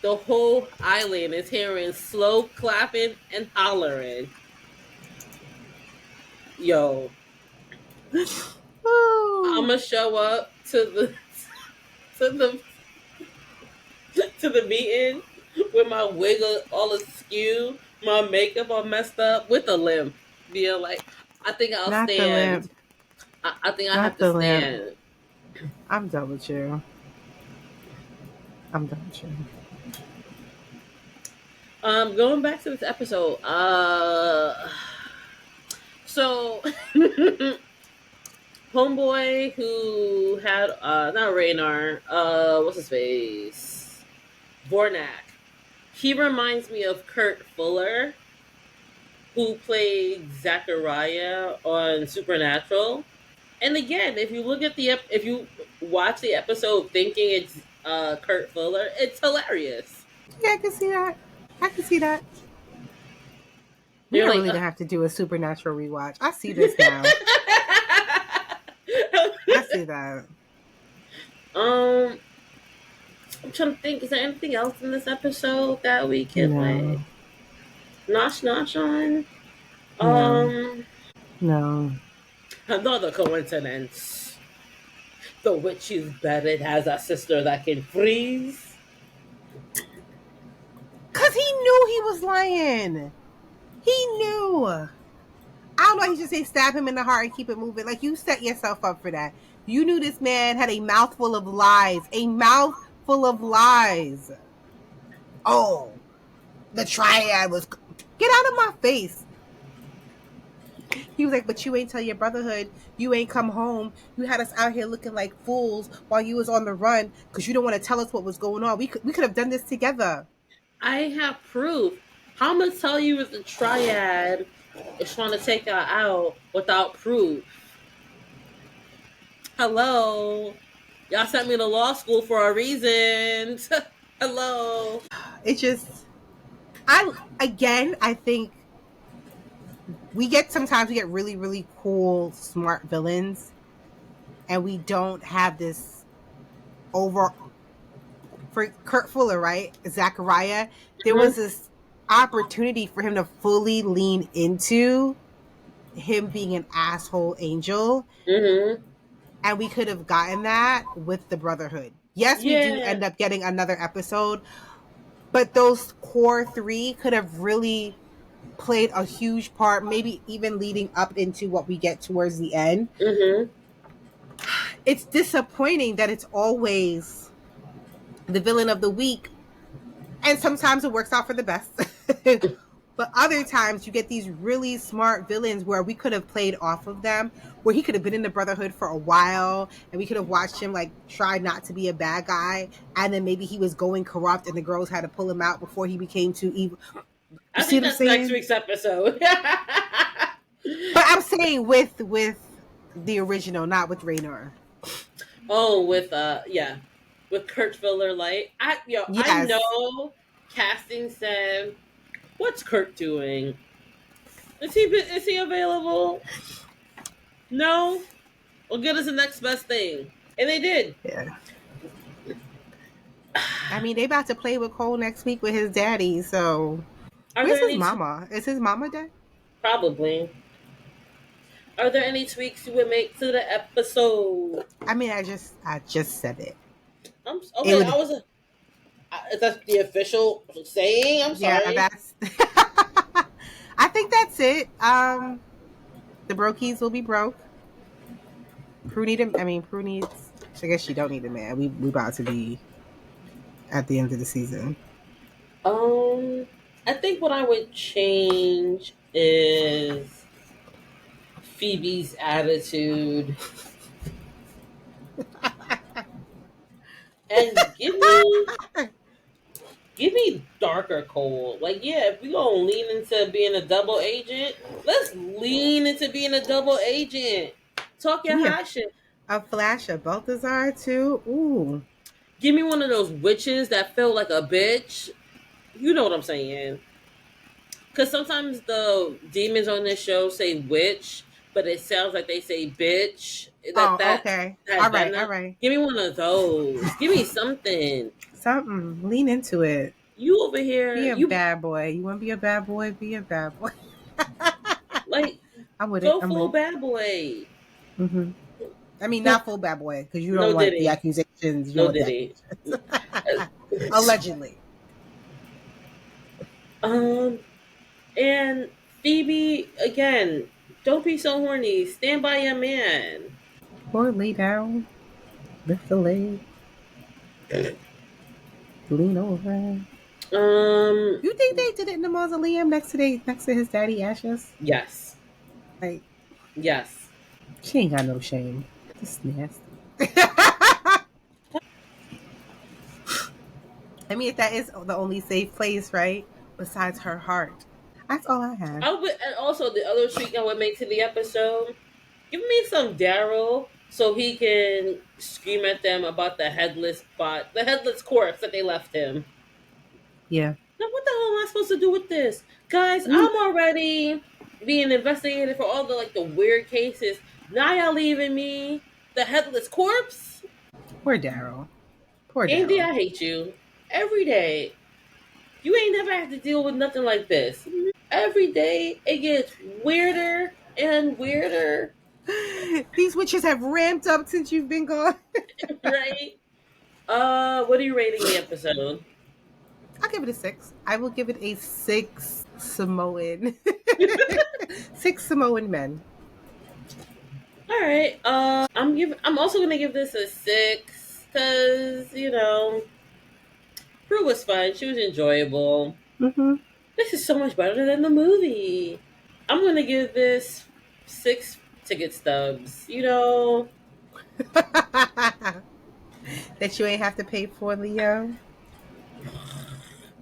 The whole island is hearing slow clapping and hollering. Yo, I'm Ooh, gonna show up to the to the meeting with my wig all askew, my makeup all messed up, with a limp. Being like, I think I'll not the stand. limp. I think I have Not to the limp. stand. I'm done with you. I'm done with you. Going back to this episode. So homeboy who had not Raynar, what's his face? Vornak. He reminds me of Kurt Fuller, who played Zachariah on Supernatural. And again, if you look at if you watch the episode thinking it's Kurt Fuller, it's hilarious. Yeah, I can see that. I can see that. We You're are like, really gonna have to do a supernatural rewatch. I see this now. I see that. um, I'm trying to think. Is there anything else in this episode that we could No. like nosh on? No. Um, No. Another coincidence. The witch is bedded has a sister that can freeze. Cause he knew he was lying. He knew. I don't know. He just say stab him in the heart and keep it moving. Like you set yourself up for that. You knew this man had a mouthful of lies. A mouthful of lies. Oh, the triad was. Get out of my face. He was like, but you ain't tell your brotherhood. You ain't come home. You had us out here looking like fools while you was on the run because you don't want to tell us what was going on. We could have done this together. I have proof. How am I tell you if the triad is trying to take her out without proof? Hello. Y'all sent me to law school for a reason. Hello. It just, I think sometimes we get really, really cool, smart villains, and we don't have this over. For Kurt Fuller, right? Zachariah, there was Mm-hmm. this opportunity for him to fully lean into him being an asshole angel, Mm-hmm. and we could have gotten that with the Brotherhood. Yes, we do Yeah. end up getting another episode, but those core three could have really played a huge part, maybe even leading up into what we get towards the end. Mm-hmm. It's disappointing that it's always the villain of the week, and sometimes it works out for the best. But other times you get these really smart villains where we could have played off of them, where he could have been in the Brotherhood for a while and we could have watched him like try not to be a bad guy, and then maybe he was going corrupt and the girls had to pull him out before he became too evil. You I see think what I'm that's next saying? week's episode. But I'm saying with the original, not with Raynor. Oh, with yeah, with Kurt Fuller Light. I Yes. know casting said, "What's Kurt doing? Is he available? No. Well, get us the next best thing," and they did. Yeah. I mean, they about to play with Cole next week with his daddy, so Are where's there his any mama? Is his mama dead? probably? Are there any tweaks you would make to the episode? I mean, I just said it. I'm It okay. I would was Is that the official saying? I'm Yeah, sorry. that's. I think that's it. The brokies will be broke. Prue need him. I mean, Prue needs. I guess she don't need a man. We about to be at the end of the season. Um, I think what I would change is Phoebe's attitude and give me darker Cole. Like, yeah, if we gonna lean into being a double agent, let's lean into being a double agent. Talk Give your me hot shit. a flash of Balthazar too. Ooh. Give me one of those witches that felt like a bitch. You know what I'm saying? Because sometimes the demons on this show say witch, but it sounds like they say bitch. That Oh, that okay. that All that. right. All right. Give me one of those. Give me something. Something. Lean into it. You over here, Be a you bad boy. You want to be a bad boy? Be a bad boy. like I'm with it. go I'm with full it. bad boy. Hmm. I mean, not full bad boy because you don't No want the Diddy. accusations. You don't No want the Diddy. accusations. Allegedly. Um, and Phoebe again. Don't be so horny. Stand by your man. Or lay down, lift the leg, lean over. Um, You think they did it in the mausoleum next to his daddy ashes? yes, Like yes. she ain't got no shame. Just nasty. I mean, if that is the only safe place, right? Besides her heart. That's all I have. I would, and also the other tweak I would make to the episode. Give me some Daryl so he can scream at them about the headless corpse that they left him. Yeah. Now, what the hell am I supposed to do with this, guys? Mm, I'm already being investigated for all the the weird cases. Now y'all leaving me the headless corpse. poor Daryl. Poor Andy, Daryl. I hate you every day. You ain't never had to deal with nothing like this. Every day it gets weirder and weirder, These witches have ramped up since you've been gone. right? What are you rating the episode? I'll give it a 6. I will give it a 6 Samoan. 6 Samoan men. All right. I'm also gonna give this a 6 because Prue was fun. She was enjoyable. Hmm. This is so much better than the movie. I'm gonna give this 6 ticket stubs. That you ain't have to pay for, Leo.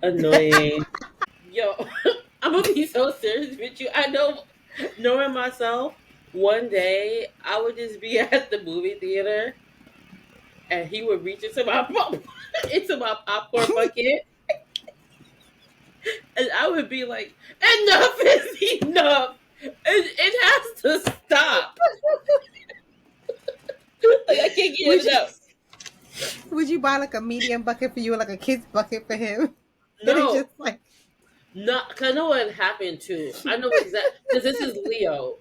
Annoying. Yo, I'm gonna be so serious with you. I know, knowing myself, one day I would just be at the movie theater and he would reach into my into my popcorn bucket, and I would be like, "Enough is enough. It has to stop. Like I can't get would it you enough." would you buy like a medium bucket for you and like a kid's bucket for him? And it's No, just like not cause I know what happened too. I know exactly because this is Leo.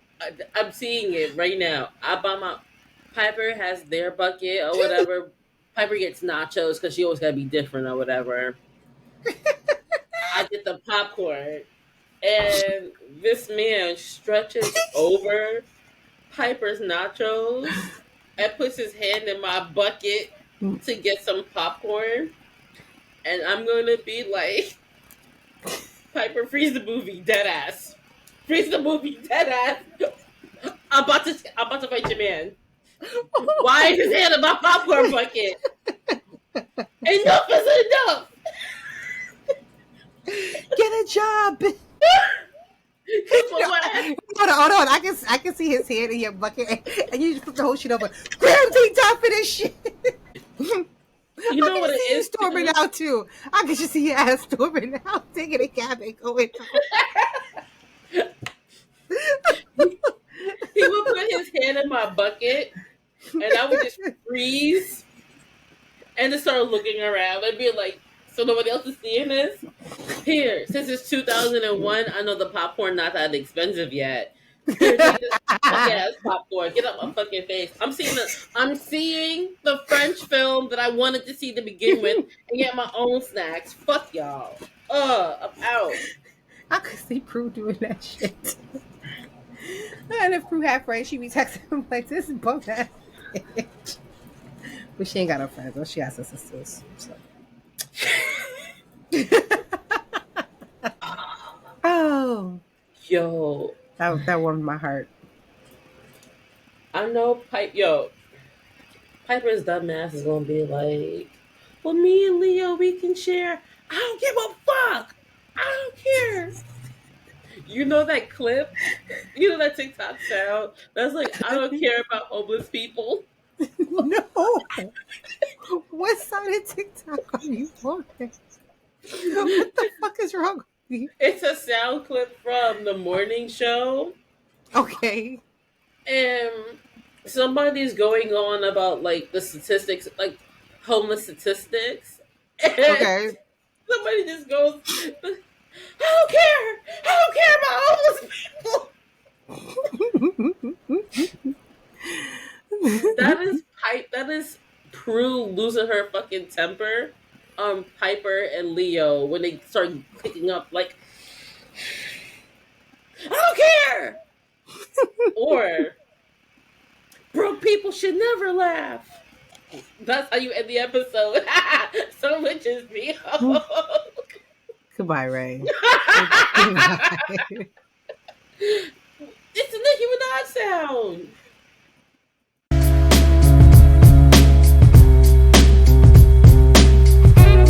I'm seeing it right now. I buy my Piper has their bucket or whatever. Piper gets nachos because she always gotta be different or whatever. I get the popcorn, and this man stretches over Piper's nachos and puts his hand in my bucket to get some popcorn, and I'm gonna be like, Piper, freeze the movie, dead ass. Freeze the movie, dead ass. I'm about to fight your man. Why is his hand in my popcorn bucket? Enough is enough. get a job. But what? Hold on. I can see his hand in your bucket, and you just put the whole shit over. Graham, take time for this shit. You I know can what it see you is storming too. out too. I can just see your ass storming out, taking a cab and going out. He would put his hand in my bucket, and I would just freeze and just start looking around and be like, "So nobody else is seeing this." Here, since it's 2001, I know the popcorn not that expensive yet. Here, take this fucking ass popcorn. Get up my fucking face. I'm seeing the French film that I wanted to see to begin with and get my own snacks. Fuck y'all. I'm out. I could see Prue doing that shit. And if Prue had friends, she'd be texting him like, this bum ass bitch. But she ain't got no friends, though. She has her sisters. So. Oh, Yo, that warmed my heart. I know Piper's dumbass is gonna be like, well, me and Leo, we can share. I don't give a fuck. I don't care. You know that clip? You know that TikTok sound? That's like, I don't care about homeless people. No. What side of TikTok are you on? What the fuck is wrong with you? It's a sound clip from the morning show, Okay. and somebody's going on about like the statistics, like homeless statistics, and Okay. somebody just goes, "I don't care. I don't care about homeless people." That is pipe. That is Prue losing her fucking temper. Piper and Leo when they start picking up like, I don't care. Or broke people should never laugh. That's how you end the episode. So much is me. Goodbye, Ray. It's the Nicki Minaj sound.